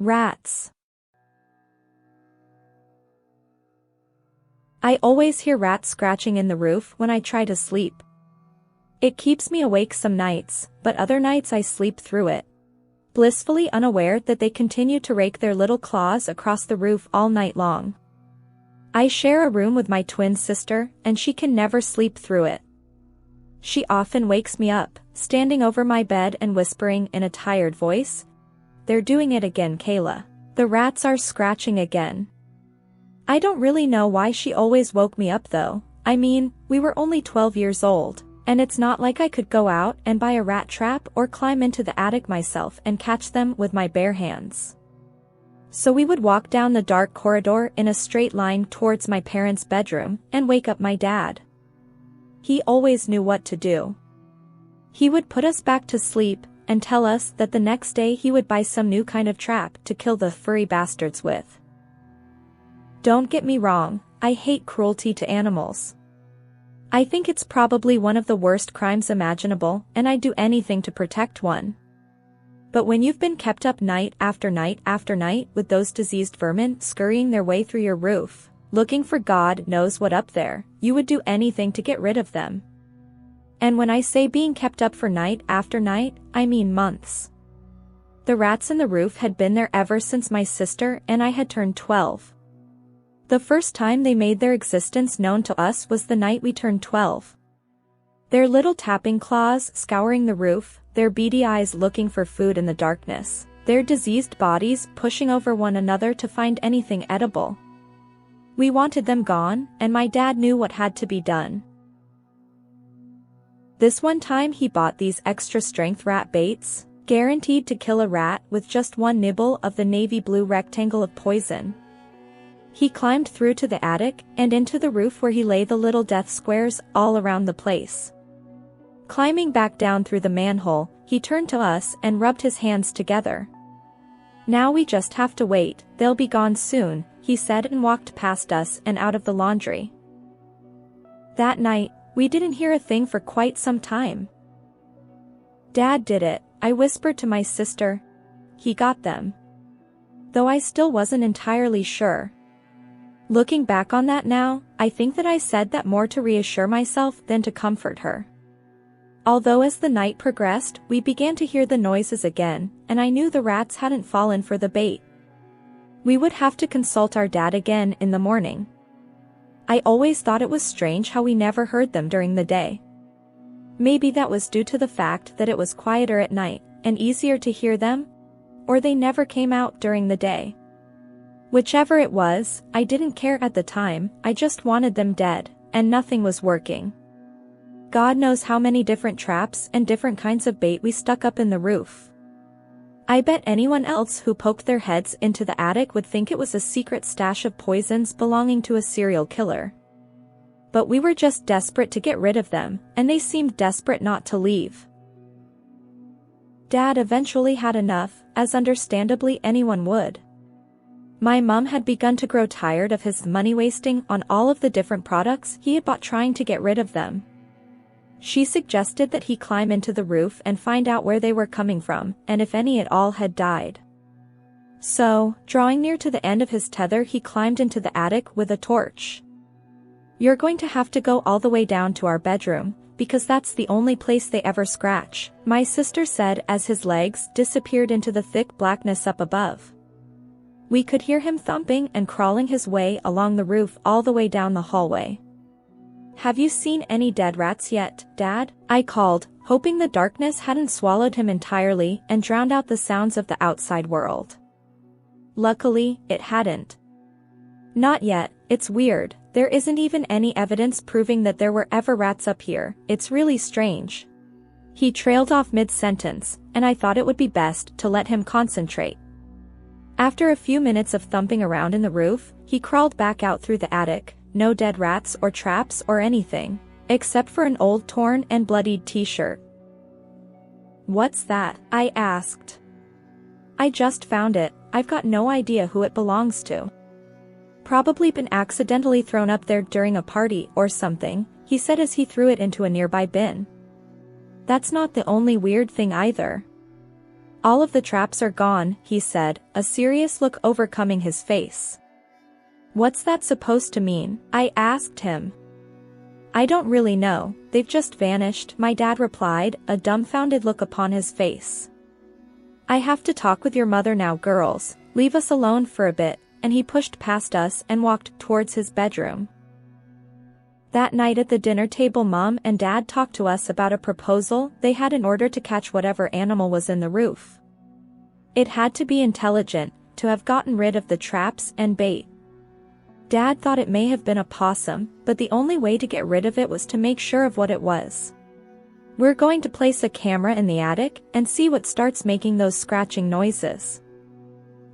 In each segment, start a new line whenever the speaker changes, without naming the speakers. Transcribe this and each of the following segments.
Rats. I always hear rats scratching in the roof when I try to sleep. It keeps me awake some nights, but other nights I sleep through it, blissfully unaware that they continue to rake their little claws across the roof all night long. I share a room with my twin sister, and she can never sleep through it. She often wakes me up, standing over my bed and whispering in a tired voice, "They're doing it again, Kayla. The rats are scratching again." I don't really know why she always woke me up though. I mean, we were only 12 years old, and it's not like I could go out and buy a rat trap or climb into the attic myself and catch them with my bare hands. So we would walk down the dark corridor in a straight line towards my parents' bedroom and wake up my dad. He always knew what to do. He would put us back to sleep and tell us that the next day he would buy some new kind of trap to kill the furry bastards with. Don't get me wrong, I hate cruelty to animals. I think it's probably one of the worst crimes imaginable, and I'd do anything to protect one. But when you've been kept up night after night after night with those diseased vermin scurrying their way through your roof, looking for God knows what up there, you would do anything to get rid of them. And when I say being kept up for night after night, I mean months. The rats in the roof had been there ever since my sister and I had turned 12. The first time they made their existence known to us was the night we turned 12. Their little tapping claws scouring the roof, their beady eyes looking for food in the darkness, their diseased bodies pushing over one another to find anything edible. We wanted them gone, and my dad knew what had to be done. This one time he bought these extra-strength rat baits, guaranteed to kill a rat with just one nibble of the navy blue rectangle of poison. He climbed through to the attic and into the roof where he lay the little death squares all around the place. Climbing back down through the manhole, he turned to us and rubbed his hands together. "Now we just have to wait, they'll be gone soon," he said and walked past us and out of the laundry. That night, we didn't hear a thing for quite some time. "Dad did it," I whispered to my sister. "He got them." Though I still wasn't entirely sure. Looking back on that now, I think that I said that more to reassure myself than to comfort her. Although as the night progressed, we began to hear the noises again, and I knew the rats hadn't fallen for the bait. We would have to consult our dad again in the morning. I always thought it was strange how we never heard them during the day. Maybe that was due to the fact that it was quieter at night, and easier to hear them, or they never came out during the day. Whichever it was, I didn't care at the time, I just wanted them dead, and nothing was working. God knows how many different traps and different kinds of bait we stuck up in the roof. I bet anyone else who poked their heads into the attic would think it was a secret stash of poisons belonging to a serial killer. But we were just desperate to get rid of them, and they seemed desperate not to leave. Dad eventually had enough, as understandably anyone would. My mom had begun to grow tired of his money wasting on all of the different products he had bought trying to get rid of them. She suggested that he climb into the roof and find out where they were coming from, and if any at all had died. So, drawing near to the end of his tether, he climbed into the attic with a torch. "You're going to have to go all the way down to our bedroom, because that's the only place they ever scratch," my sister said as his legs disappeared into the thick blackness up above. We could hear him thumping and crawling his way along the roof all the way down the hallway. "Have you seen any dead rats yet, Dad?" I called, hoping the darkness hadn't swallowed him entirely and drowned out the sounds of the outside world. Luckily, it hadn't. "Not yet, it's weird, there isn't even any evidence proving that there were ever rats up here, it's really strange." He trailed off mid-sentence, and I thought it would be best to let him concentrate. After a few minutes of thumping around in the roof, he crawled back out through the attic, no dead rats or traps or anything, except for an old torn and bloodied t-shirt. "What's that?" I asked. "I just found it, I've got no idea who it belongs to. Probably been accidentally thrown up there during a party or something," he said as he threw it into a nearby bin. "That's not the only weird thing either. All of the traps are gone, he said, a serious look overcoming his face. What's that supposed to mean? I asked him. I don't really know, they've just vanished, my dad replied, a dumbfounded look upon his face. I have to talk with your mother now, girls, leave us alone for a bit, and he pushed past us and walked towards his bedroom. That night at the dinner table, Mom and Dad talked to us about a proposal they had in order to catch whatever animal was in the roof. It had to be intelligent, to have gotten rid of the traps and bait. Dad thought it may have been a possum, but the only way to get rid of it was to make sure of what it was. We're going to place a camera in the attic and see what starts making those scratching noises.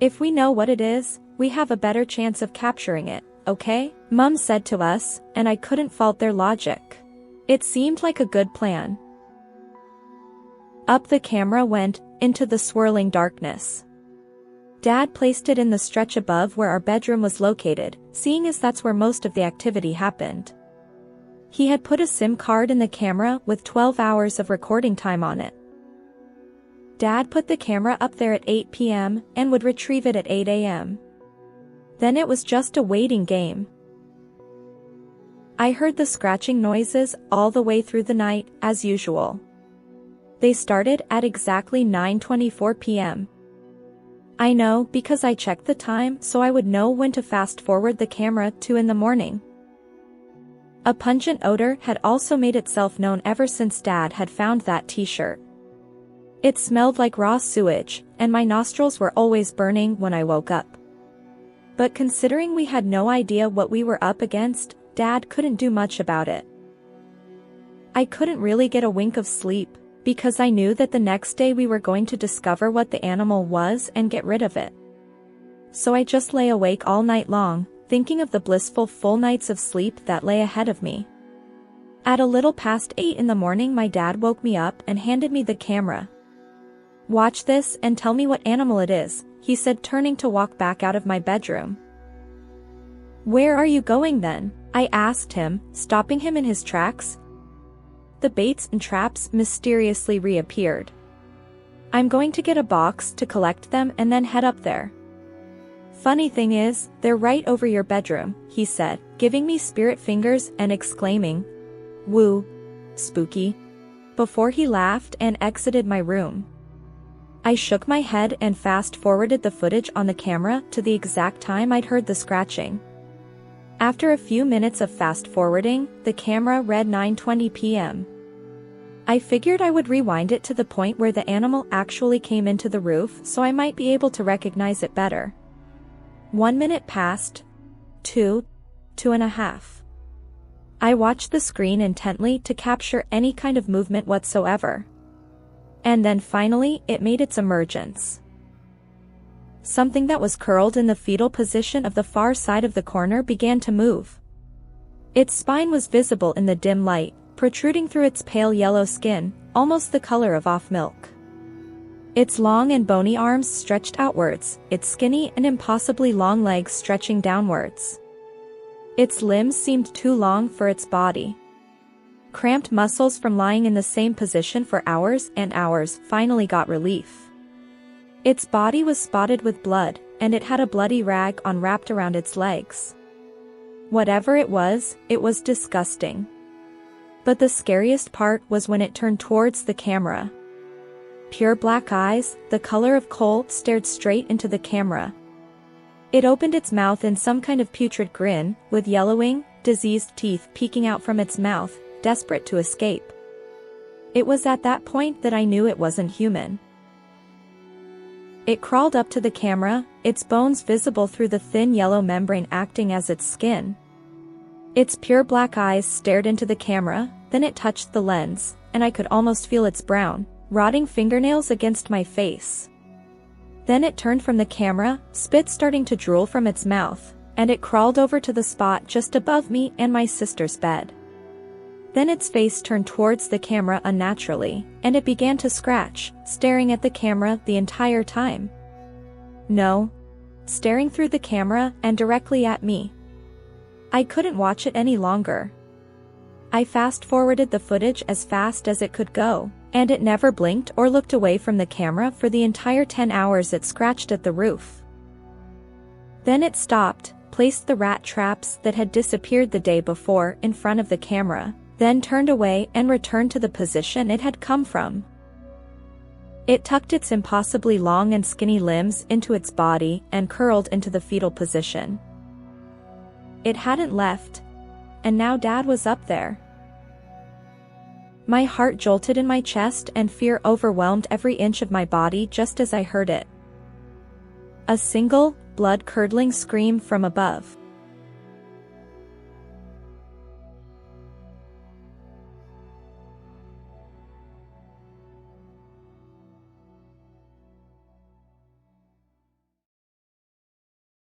If we know what it is, we have a better chance of capturing it, okay? Mom said to us, and I couldn't fault their logic. It seemed like a good plan. Up the camera went, into the swirling darkness. Dad placed it in the stretch above where our bedroom was located, seeing as that's where most of the activity happened. He had put a SIM card in the camera with 12 hours of recording time on it. Dad put the camera up there at 8 p.m. and would retrieve it at 8 a.m. Then it was just a waiting game. I heard the scratching noises all the way through the night, as usual. They started at exactly 9:24 p.m. I know because I checked the time so I would know when to fast forward the camera to in the morning. A pungent odor had also made itself known ever since Dad had found that t-shirt. It smelled like raw sewage, and my nostrils were always burning when I woke up. But considering we had no idea what we were up against, Dad couldn't do much about it. I couldn't really get a wink of sleep, because I knew that the next day we were going to discover what the animal was and get rid of it. So I just lay awake all night long, thinking of the blissful full nights of sleep that lay ahead of me. At a little past 8 in the morning, my dad woke me up and handed me the camera. Watch this and tell me what animal it is, he said, turning to walk back out of my bedroom. Where are you going then? I asked him, stopping him in his tracks. The baits and traps mysteriously reappeared. I'm going to get a box to collect them and then head up there. Funny thing is, they're right over your bedroom, he said, giving me spirit fingers and exclaiming, "Woo, spooky," before he laughed and exited my room. I shook my head and fast-forwarded the footage on the camera to the exact time I'd heard the scratching. After a few minutes of fast-forwarding, the camera read 9:20 p.m. I figured I would rewind it to the point where the animal actually came into the roof so I might be able to recognize it better. 1 minute passed. 2, 2.5. I watched the screen intently to capture any kind of movement whatsoever. And then finally, it made its emergence. Something that was curled in the fetal position of the far side of the corner began to move. Its spine was visible in the dim light, protruding through its pale yellow skin, almost the color of off milk. Its long and bony arms stretched outwards, its skinny and impossibly long legs stretching downwards. Its limbs seemed too long for its body. Cramped muscles from lying in the same position for hours and hours finally got relief. Its body was spotted with blood, and it had a bloody rag wrapped around its legs. Whatever it was disgusting. But the scariest part was when it turned towards the camera. Pure black eyes, the color of coal, stared straight into the camera. It opened its mouth in some kind of putrid grin, with yellowing, diseased teeth peeking out from its mouth, desperate to escape. It was at that point that I knew it wasn't human. It crawled up to the camera, its bones visible through the thin yellow membrane acting as its skin. Its pure black eyes stared into the camera, then it touched the lens, and I could almost feel its brown, rotting fingernails against my face. Then it turned from the camera, spit starting to drool from its mouth, and it crawled over to the spot just above me and my sister's bed. Then its face turned towards the camera unnaturally, and it began to scratch, staring at the camera the entire time. No. Staring through the camera and directly at me. I couldn't watch it any longer. I fast-forwarded the footage as fast as it could go, and it never blinked or looked away from the camera for the entire 10 hours it scratched at the roof. Then it stopped, placed the rat traps that had disappeared the day before in front of the camera, then turned away and returned to the position it had come from. It tucked its impossibly long and skinny limbs into its body and curled into the fetal position. It hadn't left, and now Dad was up there. My heart jolted in my chest and fear overwhelmed every inch of my body just as I heard it. A single, blood-curdling scream from above.